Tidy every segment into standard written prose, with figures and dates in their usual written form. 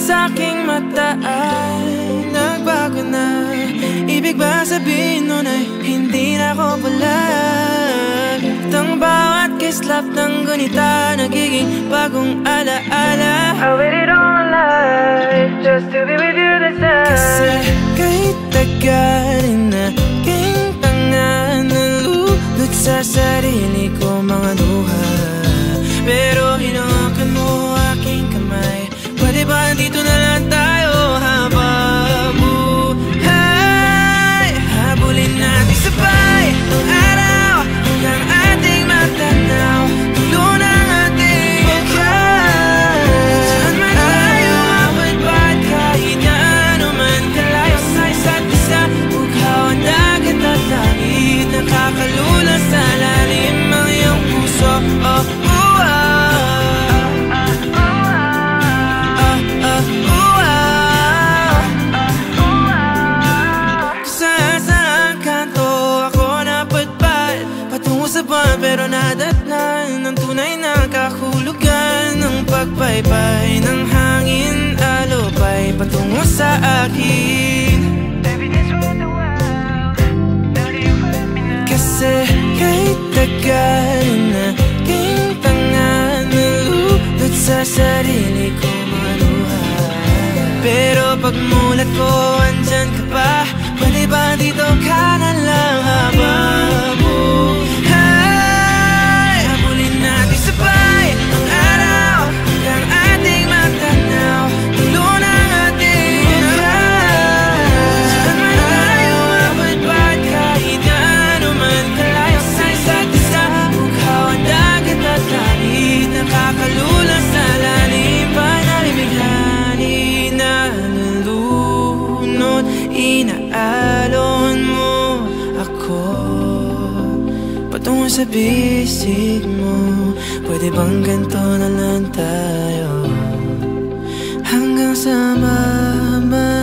sa'king mata ay nagbago na. Ibig ba sabihin nun ay hindi na ako palag? Ang bawat kislap ng gunita nagiging bagong alaala. I waited all my life just to be with you this time. Kasi kahit tagal na king tanga, nalulot sa sarili ko mga luha. Pero hinawakan mo aking kamay. Pwede ba dito na lang tayo habang buhay? Habulin natin sabay ang araw hanggang ating matanaw. Tulo ng ating wakas. Saan man tayo mapagpat kahit na ano man kalayo sa isa't isa. Bughaw ang dagat at langit, nakakalula sa lalim ang iyong puso. Pero nadatnan ng tunay na kahulugan ng pagbaybay ng hangin, alupay patungo sa akin. Kasi kahit tagal na king tanga, nalulot sa sarili ko maluha. Pero pagmulat ko andyan ka pa. Pwede ba dito ka na lang habang sabay ang araw hanggang ating matanaw. Tulo ng ating wakas. Saan man tayo mapagpat kahit na ano man kalayo sa isa't isa. Bughaw ang dagat at langit, nakakalula sa lalim. Panalibighani na nalulunod, inaalon mo ako patungo sa bisig mo. Pwede bang ganito na lang tayo hanggang sa mamatay?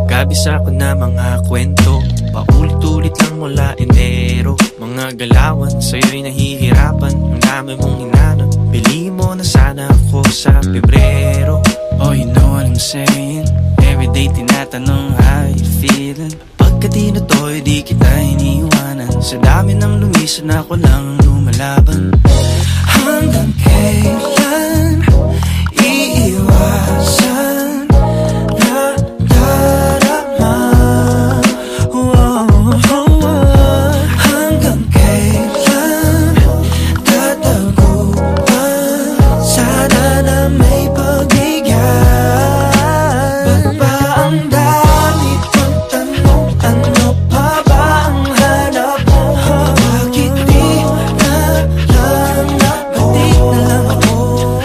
Kabisa ko na mga kwento, paulit-ulit lang mula Enero. Mga galawan, sa'yo'y nahihirapan. Ang dami mong hinanap, bili mo na sana ako sa Pebrero. Oh, you know what I'm saying? Everyday tinatanong how you feeling. Pagka tinutoy, di kita iniiwanan. Sa dami ng lumisan, ako lang lumalaban. Hanggang kailan iiwasan Bakit di na lang ako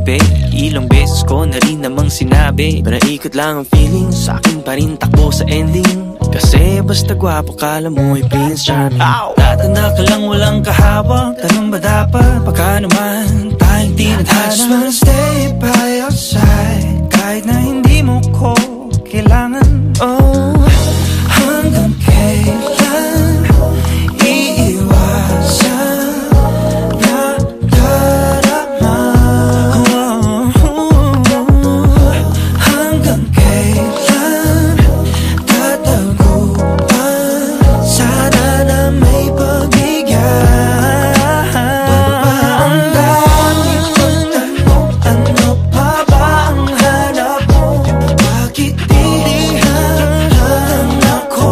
gabi. Ilang beses ko na rin namang sinabi, panaikot lang ang feeling, sa akin pa rin takbo sa ending. Kasi basta gwapo kala mo'y Prince Charming. Tatanda ka lang walang kahawak, tanong ba dapat baka naman tayong tinadhana. I just wanna stay by your side, kahit na hindi mo ko kailangan. Oh, hanggang kailan iiwasan na darama? Hanggang kailan tataguan? Sana na may pagbigyan. Ang dami kong tanong, ano pa ba ang hanap mo? Bakit di lang ako?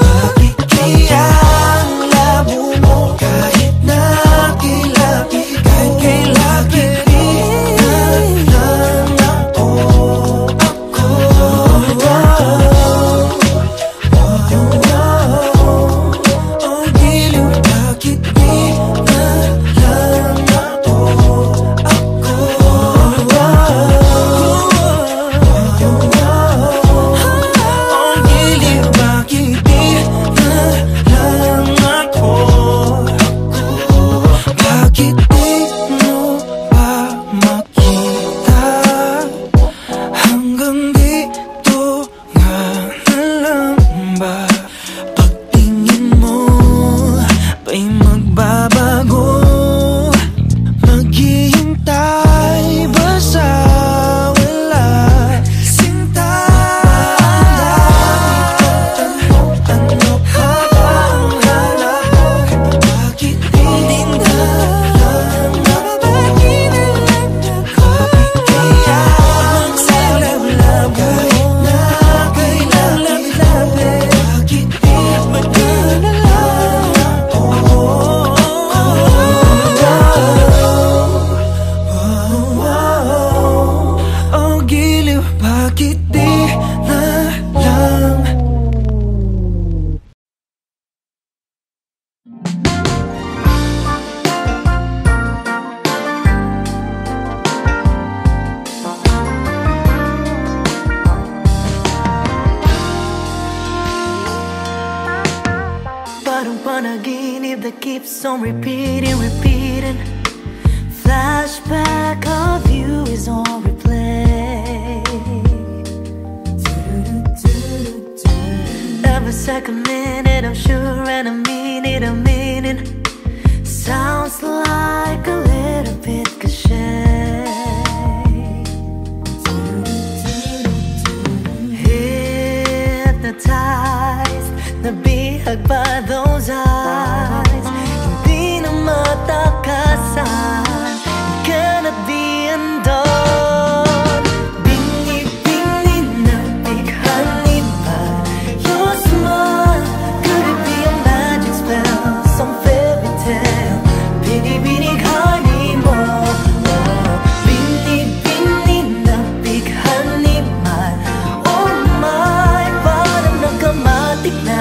Bakit kaya ang labo mo? Kahit na kilaki, kahit kay laki, di lang ako. Oh, giliw, bakit di lang ako? Ang giliw, bakit di lang ako? Bakit di mo ba makita? Hanggang dito nga na lang ba? Pagtingin mo ba'y magbabago? Maghihintay ba sa wala sinta? Ano pa ba ang hanap mo? Bakit di lang ako? Kaya magsalab-lab kahit na kailangan. Bakit di lang ako? Oh, giliw, bakit di na lang? Parang panaginip that keeps on repeating, repeating. Flashback of you is on replay. Every second, minute, I'm sure, and I mean it, I mean it. Sounds like a little bit cliche. Hypnotized, nabihag by those eyes. Hindi na matakasan, cannot be undone. Bini-bini na bighani ba your smile? Could it be a magic spell, some fairy tale? Bini-bini-hani mo. Bini-bini na bighani man. Oh my, parang nagkamatik na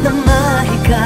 mahiga.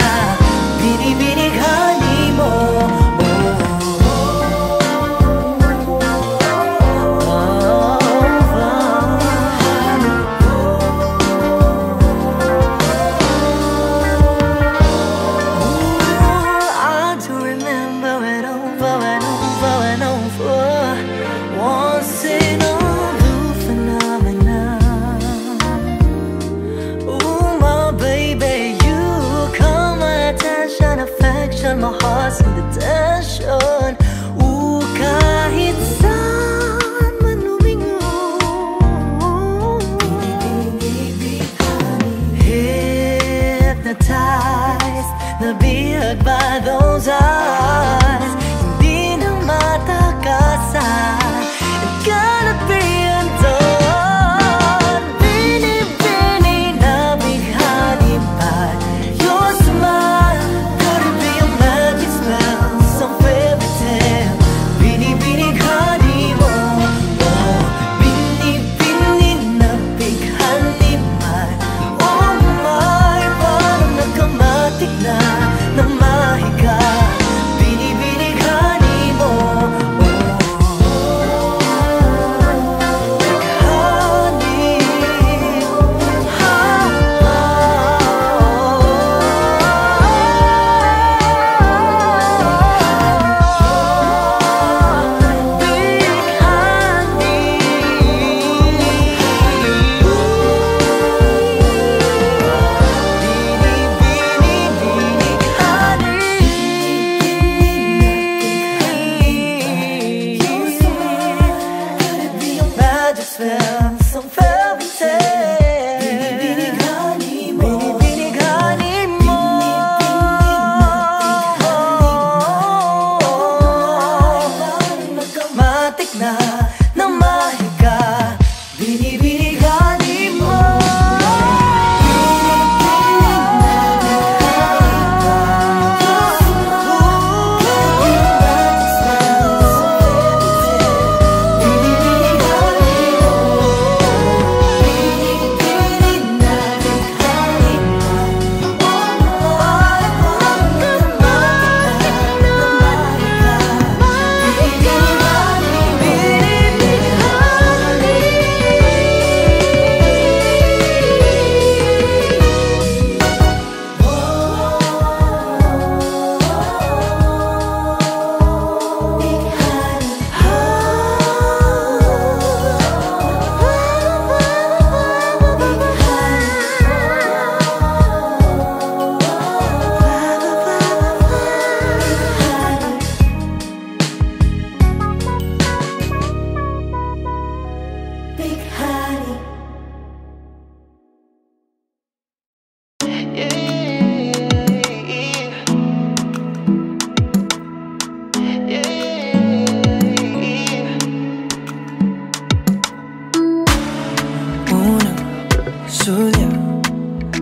Sulya,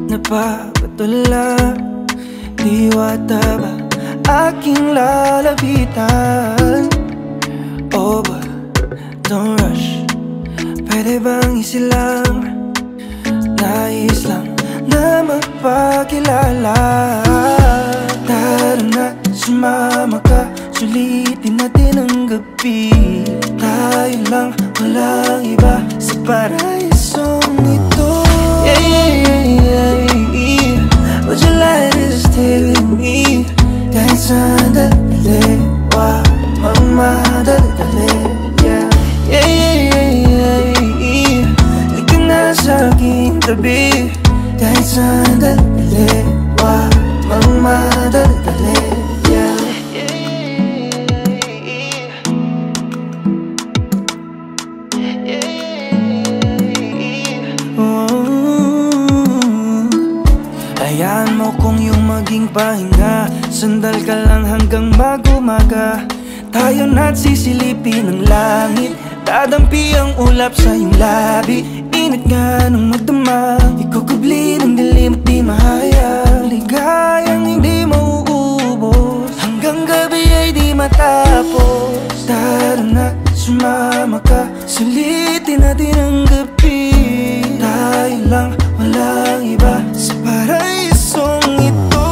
napapatula, diwata ba aking lalapitan? Oh but don't rush, pwede bang isilang? Nais lang na magpakilala. Tara na, sumama ka, sulitin natin ang gabi. Tayo lang, walang iba sa paraisong ito. Yeah, yeah, yeah, yeah. Would you like to stay with me? Kahit sandali, wag magmadali. Yeah, yeah, yeah, yeah, yeah. Halika na sa aking tabi. Kahit sandali, wag magmadali. Yeah. Hayaan mo kung yung maging pahinga, sandal ka lang hanggang mag-umaga. Tayo na't sisilipin ang langit, dadampi ang ulap sa iyong labi. Init nga nung magdama, ikukubli ng dilim at di mahayag. Ligayang hindi mauubos, hanggang gabi ay di matapos. Tara na, sumama ka, sulitin natin ang gabi. Tayo lang, walang iba sa paraisong ito.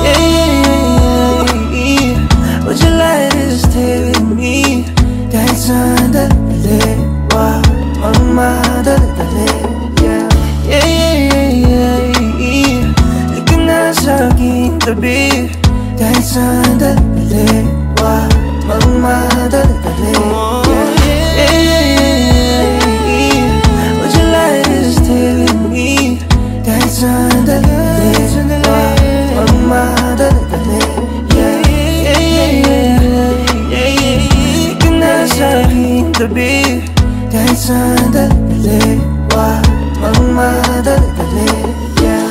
Yeah, yeah, yeah, yeah. Would you like to stay with me? Kahit sandali, wag magmadali. Yeah, yeah, yeah, yeah, yeah. Halika na sa aking tabi. Kahit sandali, wag magmadali. Yeah, yeah, yeah, yeah. Would you like to stay with me? Kahit sandali, wag magmadali. Yeah, yeah, yeah, yeah, yeah. Halika na sa aking tabi. Kahit sandali, wag magmadali. Yeah.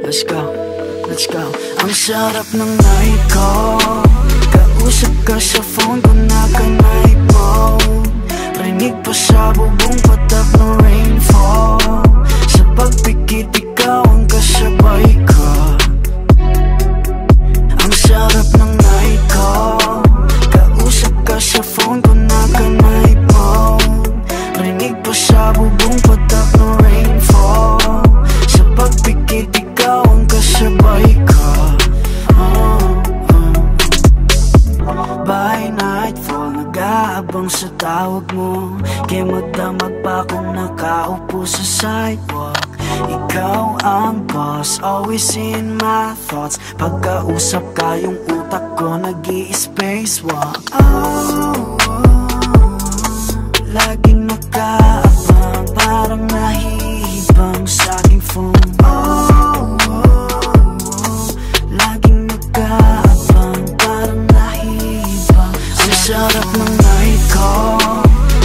Let's go, let's go. Ang sarap ng night ko, kausap ka sa phone ko na ka-night mode. Rinig pa sa bubong patak ng rainfall. Sa pagpikit ikaw ang kasabay ko. Ang sarap ng night ko, kausap ka sa phone ko na ka-night mode. Rinig pa sa bubong patak ng rainfall. Sa pagpikit ikaw ang kasabay ko. By nightfall, nag-aabang sa tawag mo. Kaya magdamag pa kung nakaupo sa sidewalk. Ikaw ang boss, always in my thoughts. Pagkausap ka, yung utak ko nag-i-spacewalk. Laging nakaabang, parang nahihibang sa aking phone. Laging nakaabang, parang nahihibang. Ang sarap ng night ko,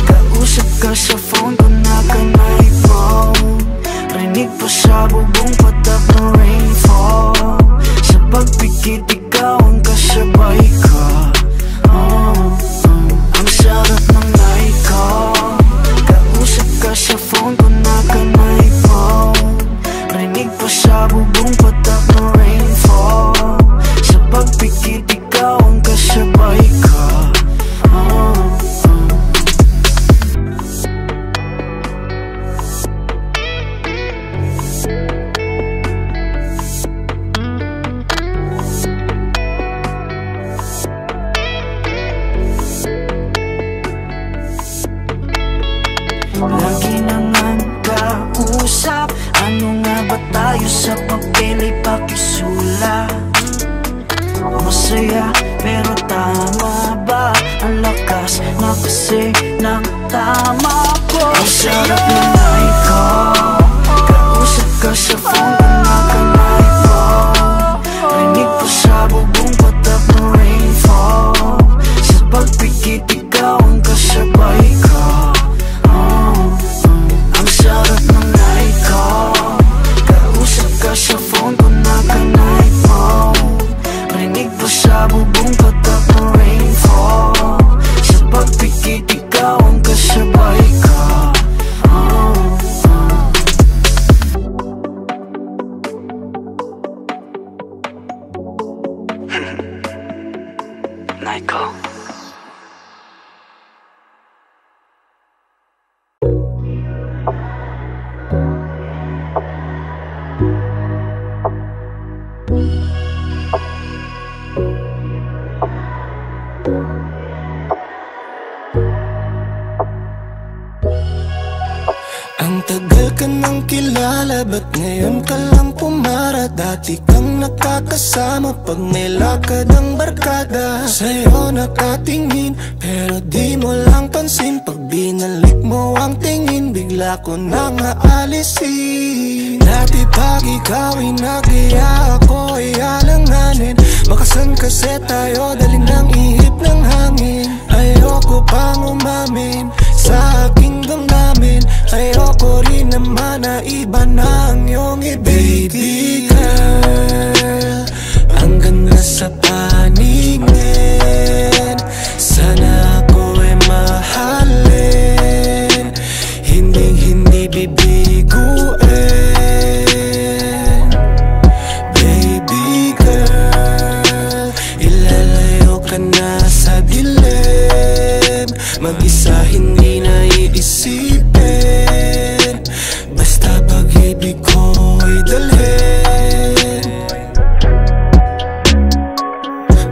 kausap ka sa phone ko na ka-night mode. Rinig pa sa bubong patak ng rainfall. Sa pagpikit ikaw ang kasabay ko. Ang sarap ng night ko, kausap ka sa phone ko na ka-night mode. Rinig pa sa bubong patak ng rainfall. Sa pagpikit ikaw ang kasabay ko. Lagi nang kausap, ano nga ba tayo sa papel ay pakisulat? Masaya pero tama ba? Ang lakas na kasi ng tama ko. Ang sarap ng night ko, kausap ka sa phone ko na ka-night mode. Rinig pa sa bubong patak ng rainfall. Sa pagpikit ikaw ang kasabay ko. tagal ka nang kilala, ba't ngayon ka lang pumara? Dati kang nakakasama pag may lakad ang barkada. Sa'yo nakatingin, pero di mo lang pansin. Pag binalik mo ang tingin, bigla ko nang aalisin. Dati pag ikaw ay nagyaya, ako ay alanganin. Makasan kasi tayo, dali ng ihip ng hangin. Ayoko pang umamin sa aking damdamin. Ayoko rin naman na iba na ang iyong ibig. Baby girl, ang ganda sa paningin. Sana ako ay mahalin, hindi bibiguin. Baby girl, ilalayo ka na sa dilim. Mag-isa hindi na iisipin, basta pag-ibig ko ay dalhin.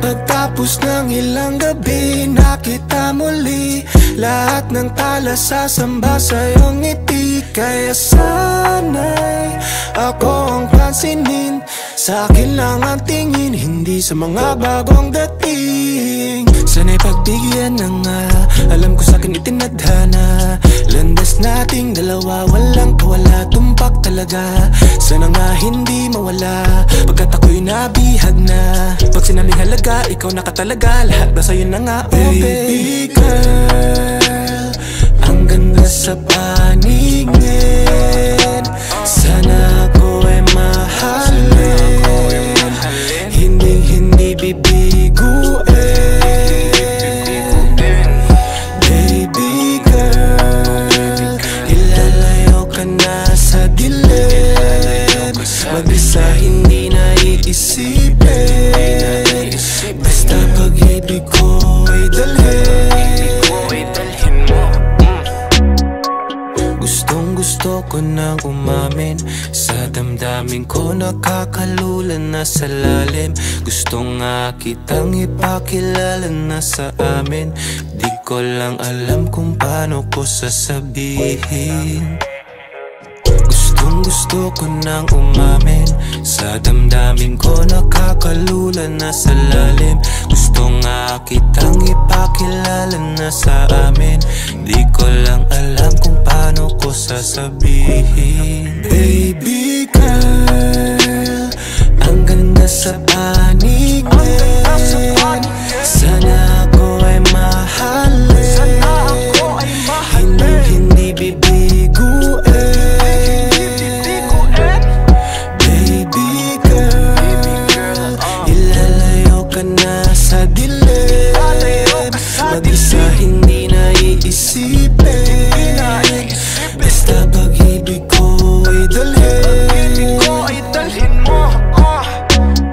Pagtapos ng ilang gabi, nakita muli lahat ng tala sasamba sa iyong ngiti. Kaya sana'y ako ang pansinin, sa akin lang ang tingin, hindi sa mga bagong dating. Sana'y pagbigyan na nga, alam ko sa'kin itinadhana. Landas nating dalawa, walang kawala, tumpak talaga. Sana nga hindi mawala, pagkat ako'y nabihag na. Pag sinabing halaga, ikaw na ka talaga, lahat ba sa'yo na nga, oh baby girl. Ang ganda sa paningin, sana ako ay mahalin, hindi bibiguin. Baby girl, ilalayo ka na sa dilim. Mag-isa hindi na iisipin, basta pag-ibig ko ay dalhin. Gusto ko nang umamin sa damdamin ko, nakakalulan na sa lalim. Gusto nga kitang ipakilala na sa amin, di ko lang alam kung paano ko sasabihin. Gusto ko nang umamin sa damdamin ko, nakakalulan na sa lalim. Gusto nga kitang ipakilala na sa amin, di ko lang alam kung paano ko sasabihin. Baby girl, ang ganda sa paningin, sana ako ay mahalin, hindi bibiguin. Sa dilim, mag-isa hindi na iisipin, basta pag-ibig ko ay dalhin mo,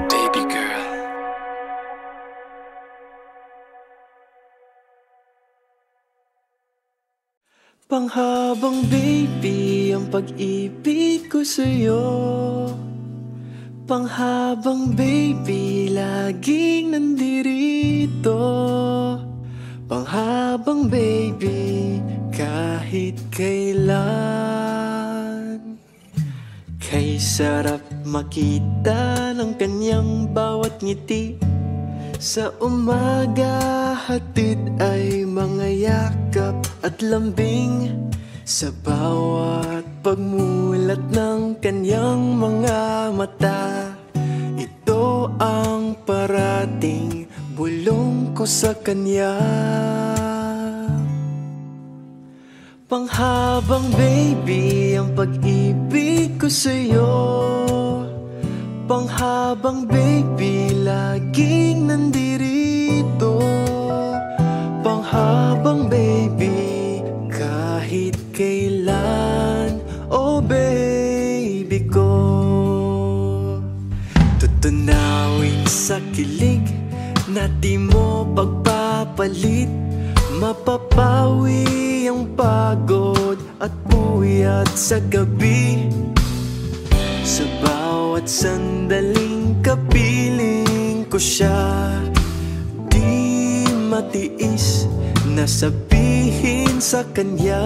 baby girl. Panghabang baby ang pag-ibig ko sa'yo. Panghabang baby, laging nandirito. Panghabang baby, kahit kailan. Kay sarap makita ng kanyang bawat ngiti. Sa umaga, hatid ay mga yakap at lambing. Sa bawat pagmulat ng kanyang mga mata, ito ang parating bulong ko sa kanya. Panghabang baby ang pag-ibig ko sa'yo. Panghabang baby, laging nandirito. Panghabang baby, kahit kailan, oh baby ko. Tutunawin sa kilig na di mo pagpapalit. Mapapawi ang pagod at puyat sa gabi. Sa bawat sandaling kapiling ko siya, di matiis na sabihin sa kanya.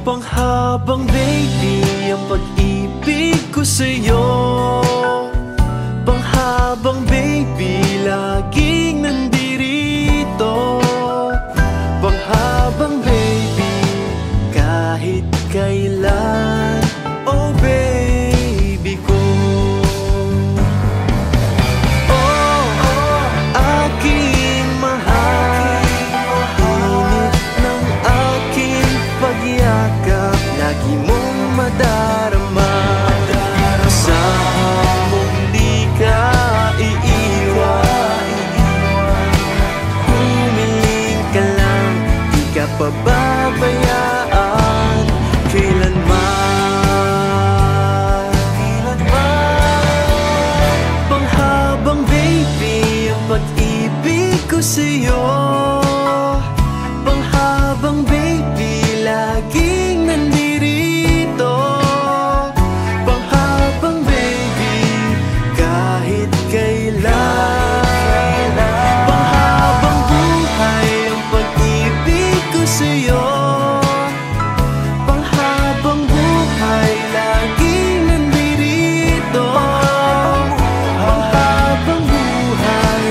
Panghabang baby ang pag-ibig ko sa'yo. Panghabang baby laging nandirito. Panghabang baby kahit kailan. Oh baby ko. Oh, aking mahal. Init ng aking pagyakap lagi mong madarama. Asahan mong di ka iiwan. Humiling ka lang, di ka pababayaan kailanman. Panghabang baby ang pag-ibig ko sa'yo. Panghabang baby laging nandirito. Panghabang baby kahit kailan. Panghabang buhay ang pag-ibig ko sa'yo. Panghabang buhay laging nandirito. Panghabang buhay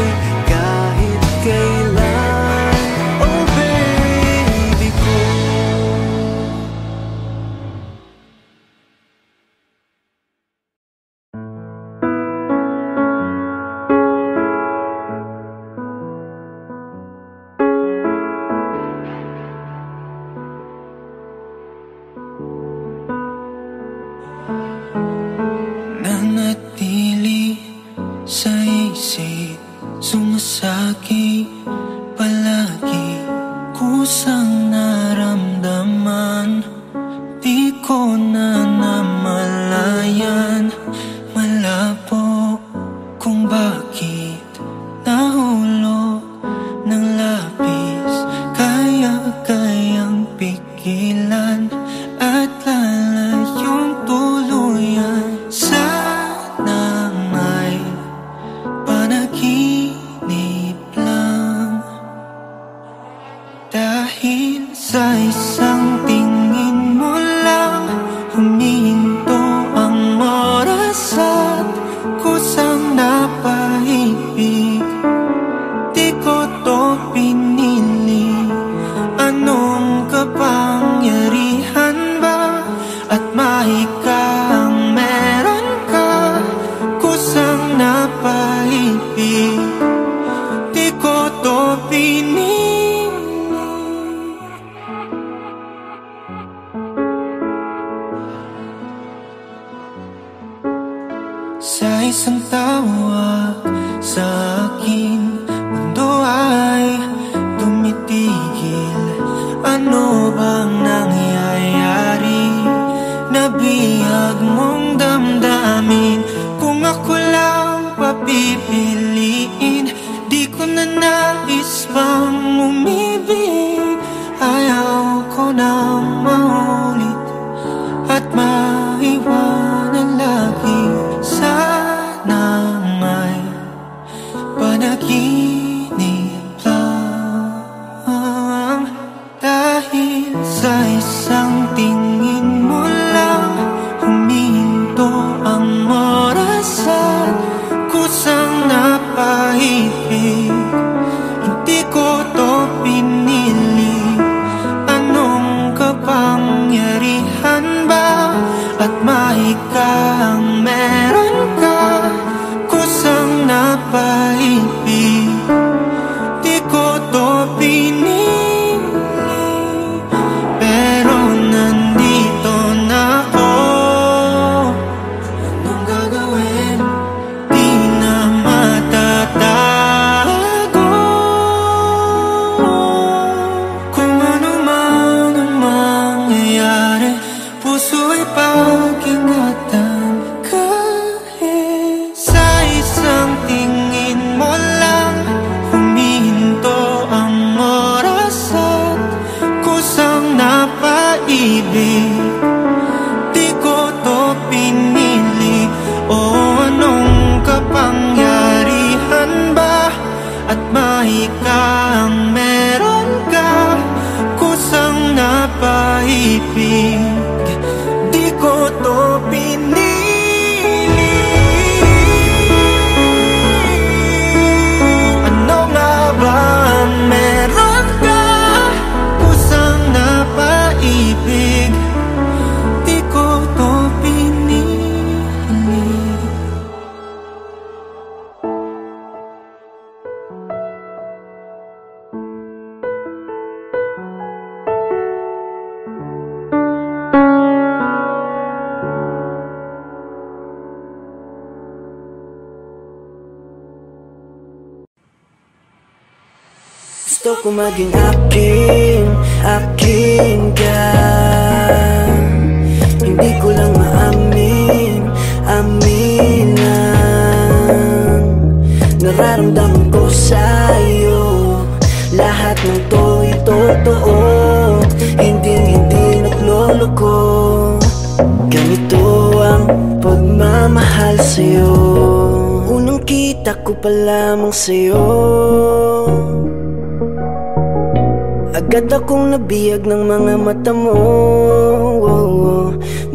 kahit kailan. Oh baby ko. Nanatili sa isip, sumasakit palagi. Kusang naramdaman, di ko na namalayan. Malabo kung bakit nahulog ng labis. Kaya-kayang pigilan at lalayong tuluyan. Sana may panaginip lang. Dahil sa isang tingin mo lang, huminto ang oras at kusang napaibig. Di ko to pinili. Anong kapangyarihan ba at mahikang meron ka? Kusang napaibig. Di ko to pinili. Sa isang tawag sa aking mundo ay tumitigil. Ano bang nangyayari? Nabihag mong damdamin. Kung ako lang papipiliin, di ko na nais pang umibig. Ayaw ko nang maulit at maiwanan lagi. Sana may panaginip lang. Dahil sa isang tingin mo lang, huminto ang oras at kusang napaibig. Hindi ko to pinili. Anong kapangyarihan ba at mahikang meron ka? Kusang napaibig. Di ko to pinili. Pero nandito na ako. Anong gagawin? Di na matatago. Kung ano man ang mangyayari, puso'y pag-ingatan. Kahit sa isang tingin mo lang, huminto ang pag-ibig. Di ko to pinili. Ano nga ba meron ka kusang napaibig? Di ko to pinili. Gusto ko maging akin ka. Hindi ko lang aminan. Nararamdaman ko sa'yo lahat ng to'y totoo. Hindi nagloloko. Ganito ang pagmamahal sa'yo. Unang kita ko pa lamang sa'yo, agad akong nabiyag ng mga mata mo.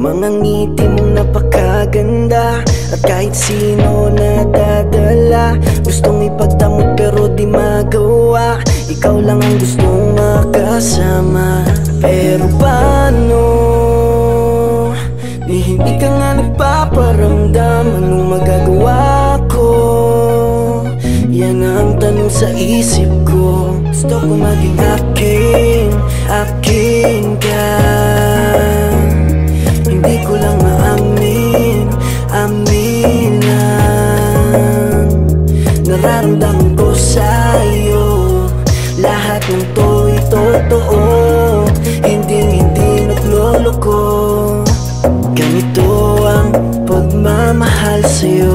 Mga ngiti mong napakaganda, at kahit sino nadadala. Gustong ipagdamot pero di magawa. Ikaw lang ang gustong makasama. Pero paano? Hindi ka nga nagpaparamdam. Anong magagawa ko? Yan ang tanong sa isip ko. Gusto ko maging akin ka. Hindi ko lang aminan. Nararamdaman ko sa'yo lahat ng to'y totoo. Hindi nagloloko. Ganito ang pagmamahal sa'yo.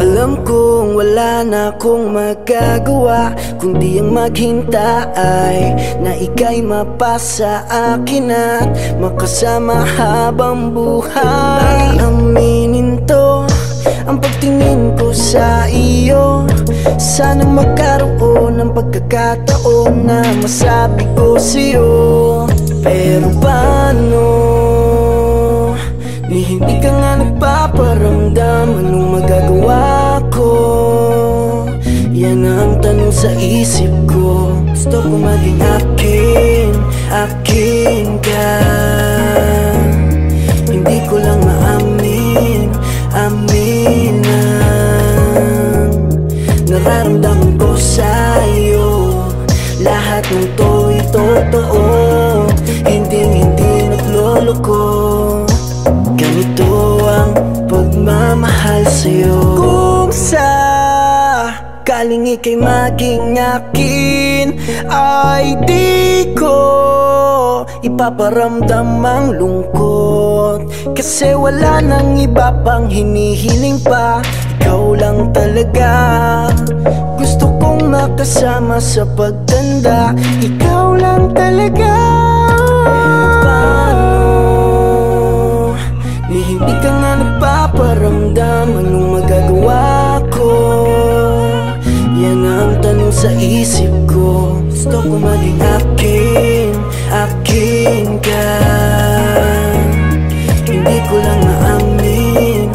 Alam kong wala na akong magagawa, kundi ang maghintay na ika'y mapasa akin at makasama habang buhay. Aminin to, ang pagtingin ko sa iyo. Sana magkaroon ng pagkakataon na masabi ko sa'yo. Pero paano? Hindi ka nga nagpaparamdam. Anong magagawa ko? Yan ang tanong sa isip ko. Gusto ko maging akin ka. Hindi ko lang aminan. Nararamdaman ko sa'yo lahat ng to'y totoo. Hindi nagloloko. Ganito ang pagmamahal sa'yo. Kung sakaling ika'y maging akin, ay di ko ipaparamdam ang lungkot. Kasi wala nang iba pang hinihiling pa. Ikaw lang talaga gusto kong makasama sa pagtanda. Ikaw lang talaga. Hindi ka nga nagpaparamdam. Anong magagawa ko? Yan ang tanong sa isip ko. Gusto ko maging akin ka. Hindi ko lang aminan.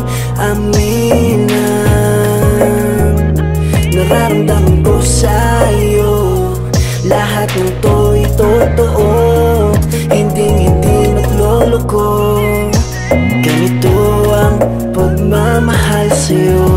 Nararamdaman ko sa'yo lahat ng to'y totoo. Hindi nagloloko. Ganito ang pagmamahal sa'yo.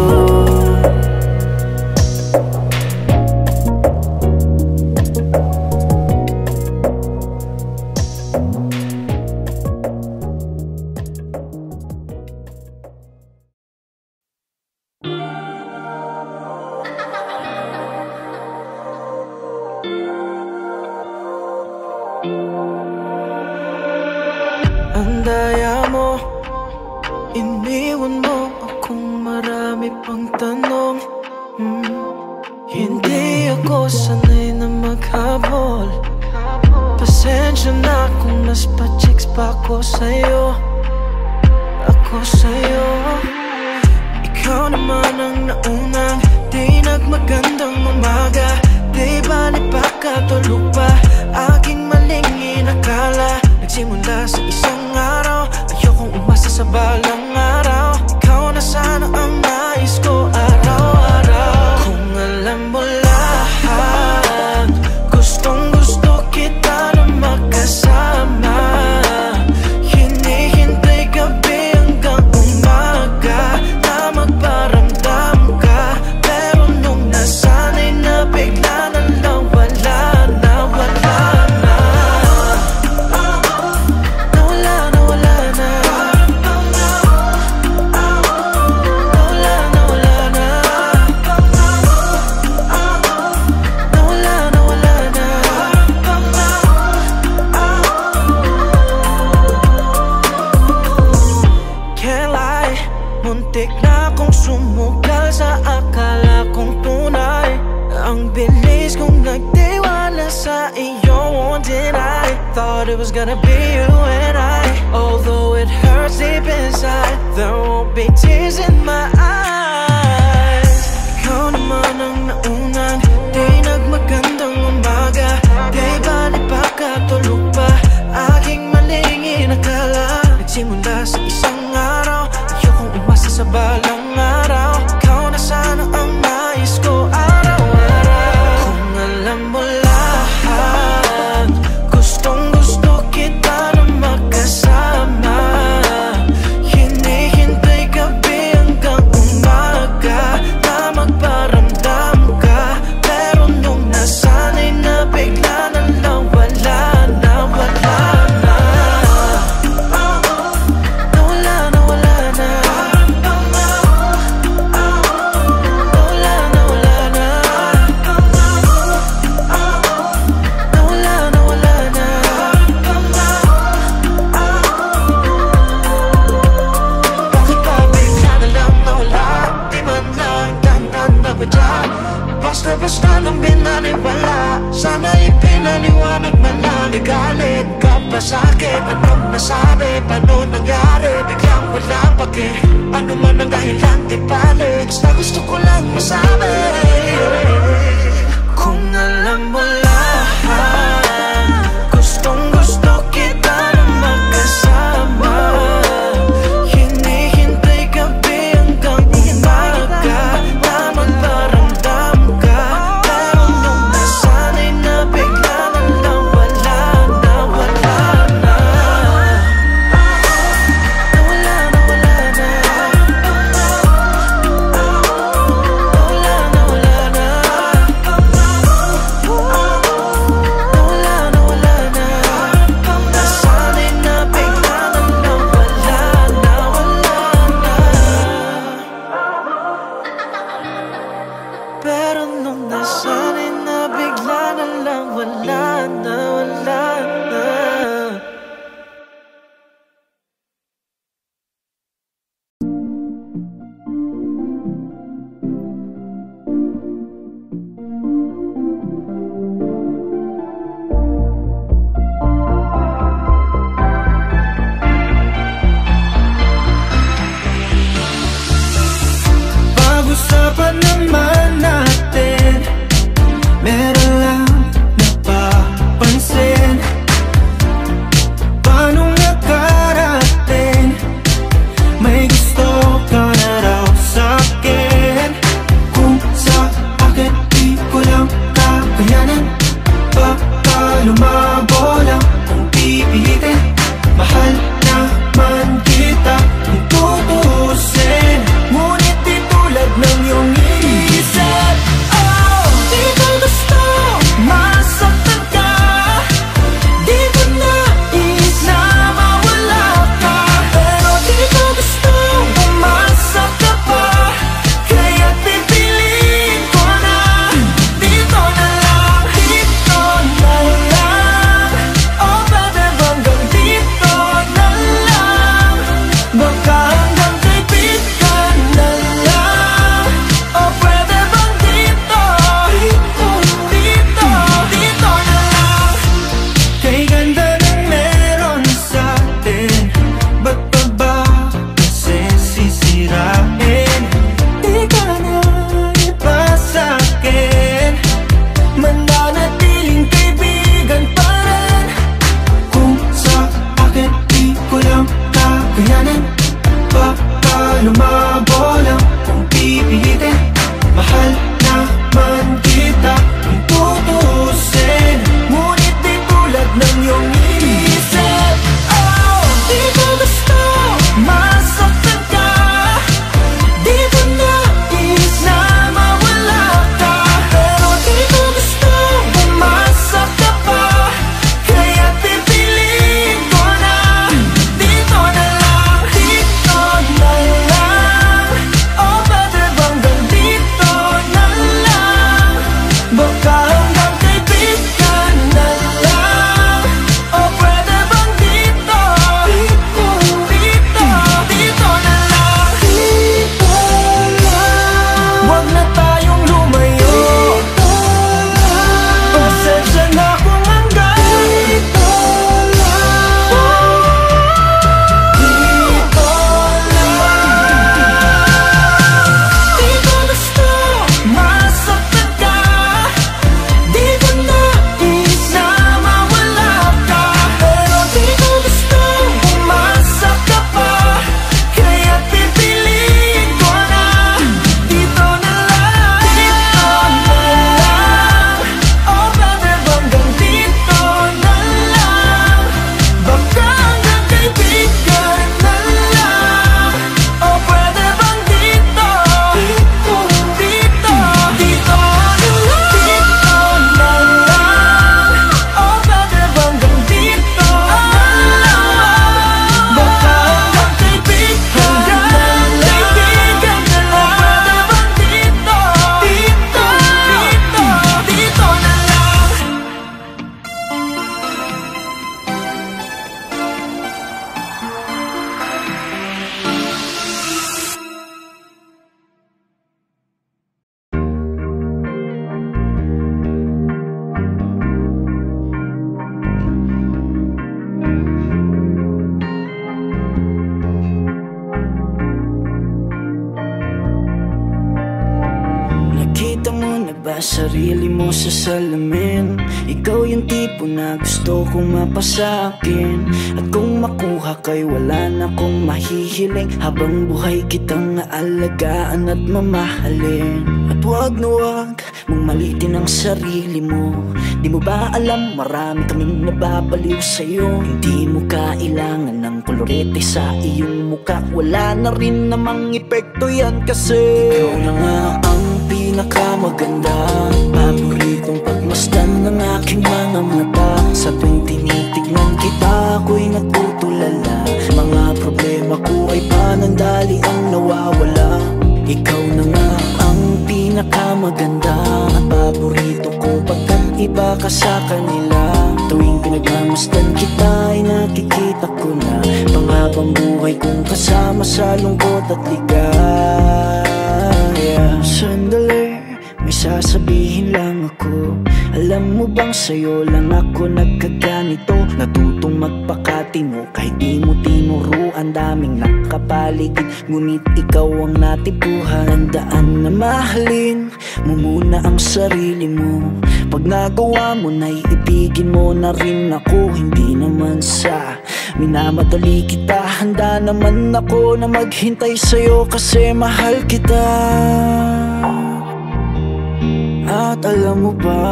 Ang daya mo, iniwan mo akong marami pang tanong. Hindi ako sanay na maghabol. Pasensya na kung mas pa-chicks pa ako sa'yo. Ikaw naman ang naunang di nagmagandang umaga. Di bali pa katulog pa aking maling inakala. Nagsimula sa iyo, won't deny. Thought it was gonna be you and I. Although it hurts deep inside, there won't be tears in my eyes. Ikaw naman ang naunang, di nagmagandang umaga. Di bali pagkatulog pa, aking maling inakala. Nagsimula sa isang araw, ayokong umasa sa balang araw. Ikaw na sana ang nais ko araw-araw. Kung alam mo lahat, gustong gusto kita na magkasama. Hinihintay gabi hanggang umaga na magparamdam ka. Pero nung nasanay na, bigla na lang wala na, wala na. Nawala na, wala na. Nawala na, wala na. Nawala na, wala na. Bakit ba bigla na lang nawala? Di man lang dahan na ba dyan? Basta-basta nang binaliwala, sana ipinaliwanag man lang. Igalit ka pa sa'kin, anong nasabi? Paano nangyari? Biglang walang pake, ano man ang dahilan, di balik. Basta gusto ko lang masabi, kung alam mo lahat, gustong gusto kita na magkasama. Hinihintay gabi hanggang umaga na magparamdam ka. Pero nung nasanay na, bigla na lang wala na, wala na. Nawala na, wala na. Nawala na, wala na. sarili mo sa salamin. Ikaw yung tipo na gusto kong mapasakin, at kung makuha kay wala na kong mahihiling. Habang buhay kitang aalagaan at mamahalin. At wag na wag mong malitin ang sarili mo. Di mo ba alam marami kaming nababaliw sa'yo? Hindi mo kailangan ng kolorete sa iyong muka. Wala na rin namang epekto yan kasi ikaw na nga ang pinakamaganda. Paboritong pagmasdan ng aking mga mata. Sa tuwing tinitignan kita ako'y natutulala. Mga problema ko ay panandali ang nawawala. Ikaw na nga ang pinakamaganda at paborito ko pagkat iba ka sa kanila. Tuwing pinagmamasdan kita ay nakikita ko na panghabang buhay kong kasama sa lungkot at ligaya. Sandali, may sasabihin lang ako. Alam mo bang sa'yo lang ako nagkaganito? Natutong magpakatino kahit di mo tinuruan. Daming nakapaligid ngunit ikaw ang natipuhan. Tandaan na mahalin mo muna ang sarili mo. Pag nagawa mo na iibigin mo na rin ako. Hindi naman sa minamadali kita, handa naman ako na maghintay sa'yo kasi mahal kita. At alam mo ba,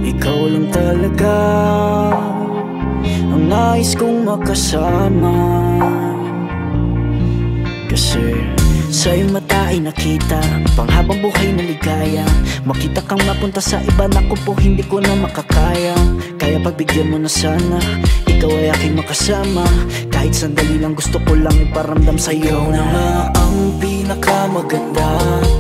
ikaw lang talaga ang nais kong makasama. Kasi sa iyong mata ay nakita panghabang buhay na ligaya. Makita kang mapunta sa iba, naku po hindi ko na makakaya. Kaya pagbigyan mo na sana, ikaw ay aking makasama. Kahit sandali lang gusto ko lang iparamdam sa'yo. Ikaw na nga ang pinakamaganda.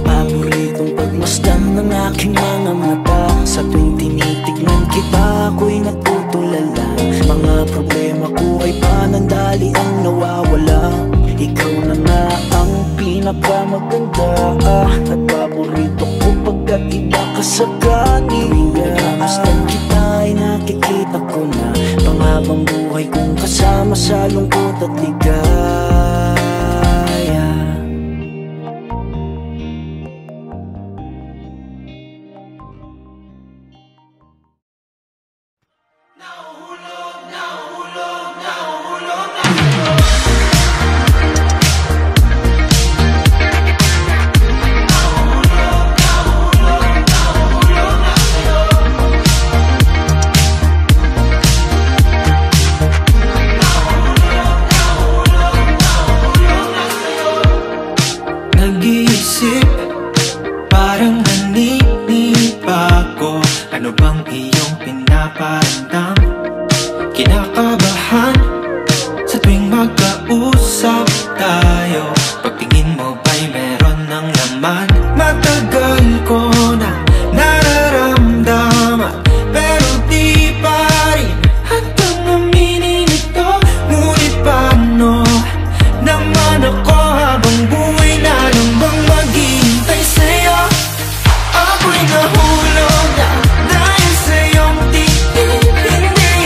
Paboritong pagmasdan ng aking mga mata. Sa tuwing tinitignan kita ako'y natutulala. Mga problema ko ay panandali ang nawawala. Ikaw na nga ang pinakamaganda at paborito ko pagkat iba ka sa kanila. Pinagmasdan kita ay nakikita ko na panghabang buhay kong kasama sa lungkot at ligaya. Ako'y nahulog na dahil sa iyong titig. Hindi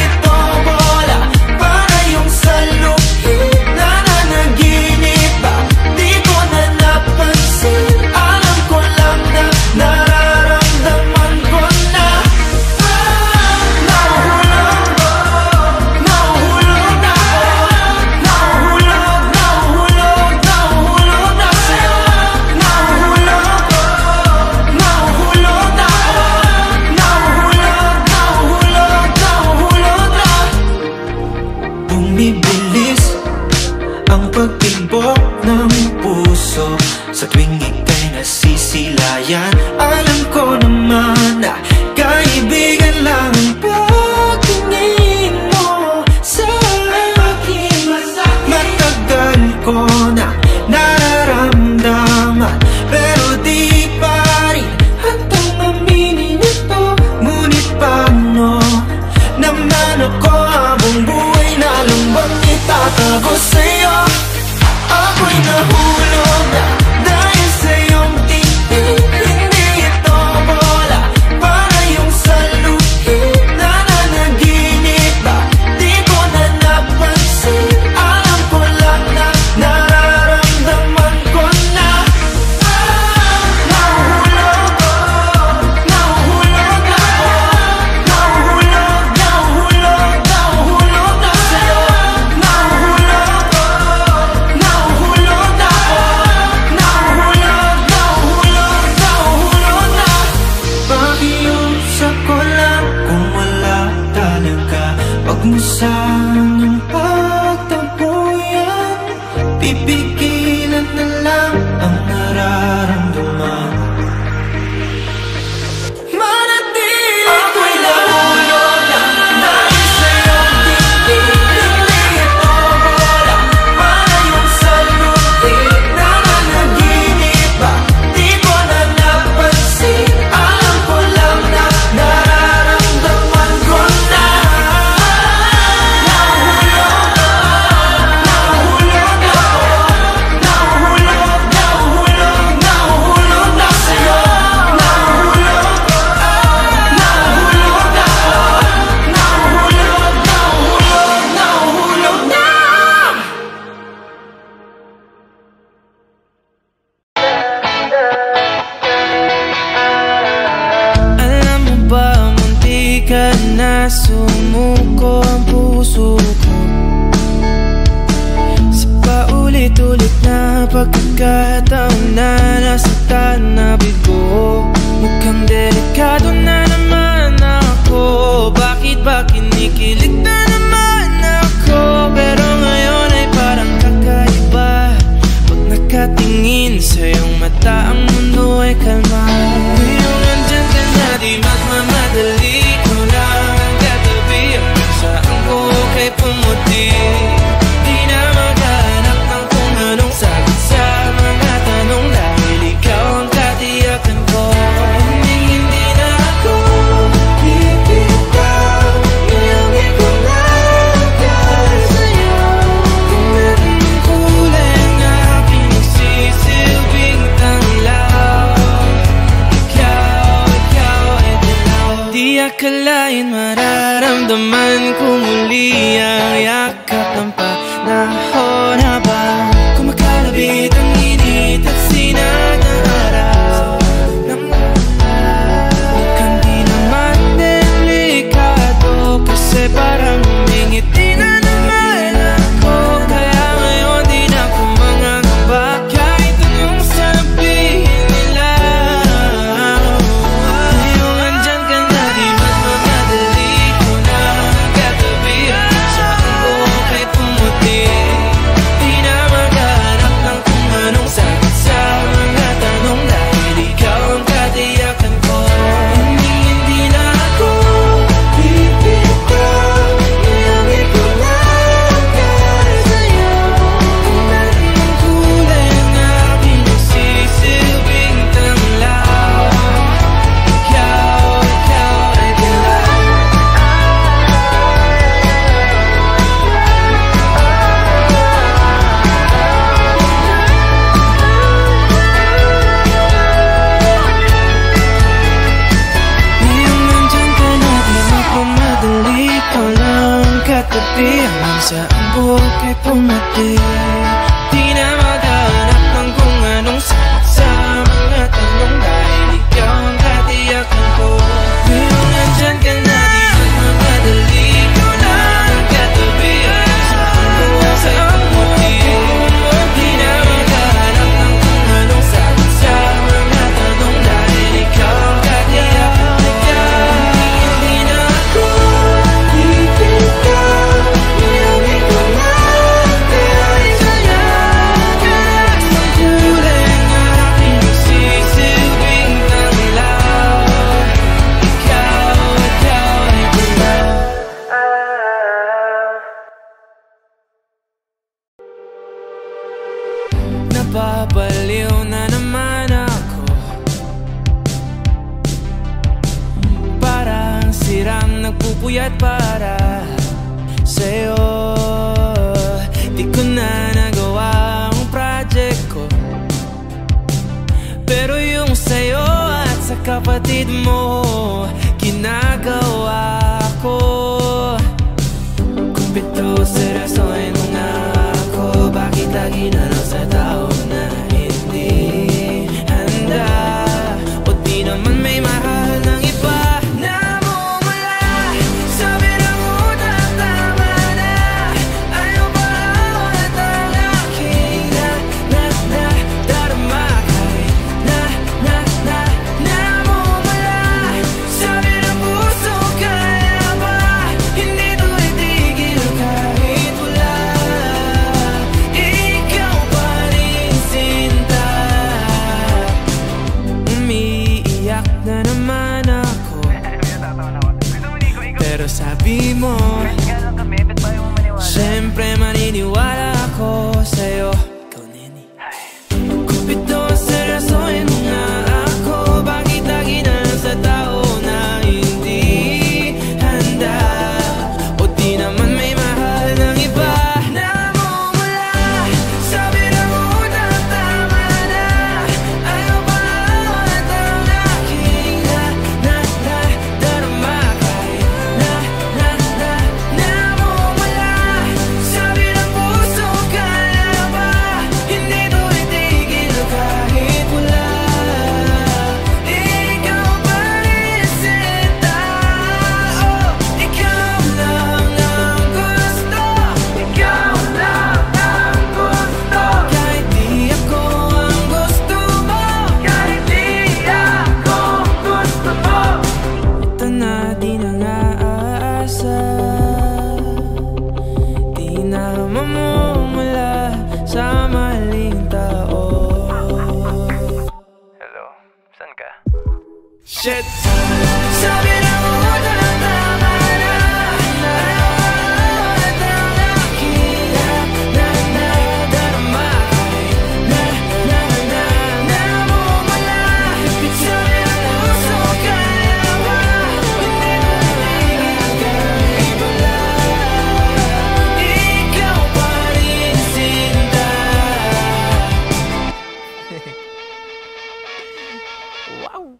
mo sanang pagtampuyan, pipigilan na lang ang nararamdaman. Sumuko ang puso ko sa paulit-ulit na pagkakataon na nasaktan na bigo. Mukhang delikado na naman ako. Bakit ba kinikilig na naman ako? Pero ngayon ay parang kakaiba. Pag nakatingin sa iyong mata, ang mundo ay kalma. Ngayong nandyan ka na, di magmamadali ko lang. Kay pumuti, di na maghanap ng kung anong sagot sa mga tanong, dahil ikaw ang katiyakan ko. Hindi na ako bibitaw, iyangi ko lang dahil sa'yo. Kung meron ng kulay na pinagsisilbing tanglaw, ikaw ay dilaw. Di akalain mararamdaman ko muli ang yakap ng panahon habang kumakalabit ang init at sinag ng araw. Mukhang di naman delikado kasi parang humingiti na naman ako. Kaya ngayon di na ko mangangamba kahit anong sabihin nila. Ngayon andyan ka na, di magmamadali ko na katabi. Kahit pumuti, di na maghanap ng kung anong sagot sa mga tanong, dahil ikaw ang katiyakan ko. Hindi na ako bibitaw, iyangi ko lang dahil sa'yo. Kung meron ng kulay na pinagsisilbing tanglaw, ikaw ay dilaw. Ngayong nandyan ka na, di magmamadali ko lang katabi. Hanggang saan buhok ay pumuti, di na maghanap ng kung anong sagot sa mga tanong, dahil ikaw ang katiyakan ko. Ngayong nandyan ka na, di magmamadali ko lang katabi. Hanggang saan buhok ay pumuti, di na maghanap ng kung anong sagot sa mga tanong, dahil ikaw ang katiyakan ko. Hindi na ako bibitaw, iyangi ko lang dahil sa'yo. Kahit ang kulay na pinagsisilbing tanglaw, ikaw ay dilaw. Napapaliw na naman ako, parang siram nagpupuyat para sa'yo. Di ko na nagawa ang project ko, pero yung sa'yo at sa kapatid mo ginagawa ko. Kumpito seryosohin mo nga ako, bakit lagi na lang sa tao na hindi handa? O di naman may mahal ng iba na mumula. Sabi ng utak tama na, ayaw ba ulit ang aking darama? Kahit na mumula. Sabi ng puso Pero sabi mo, siyempre maniniwala ako sa'yo. Ikaw, Neni. Kupito, seryosohin mo nga ako. Bakit lagi na lang sa tao na hindi handa? O di naman may mahal ng iba. Namumula, sabi na mo na tama na. Ayaw pa at ang aking darama. Namumula, sabi ng puso ka na ba? Hindi to itigil kahit wala. Ikaw pa rin sinta. Oh, ikaw lang ang gusto. Ikaw lang ang gusto. Kahit di ako ang gusto mo. Kahit di ako gusto mo. Ito na, di na nga aasa. Di na mamumula sa maling tao. Hello, saan ka? Shit! Sabi na mo na tama na. At ang aking darama. Namumula, sabi ng puso ka na ba? Hindi mo itigil kahit wala. Ikaw pa rin sinta. Wow!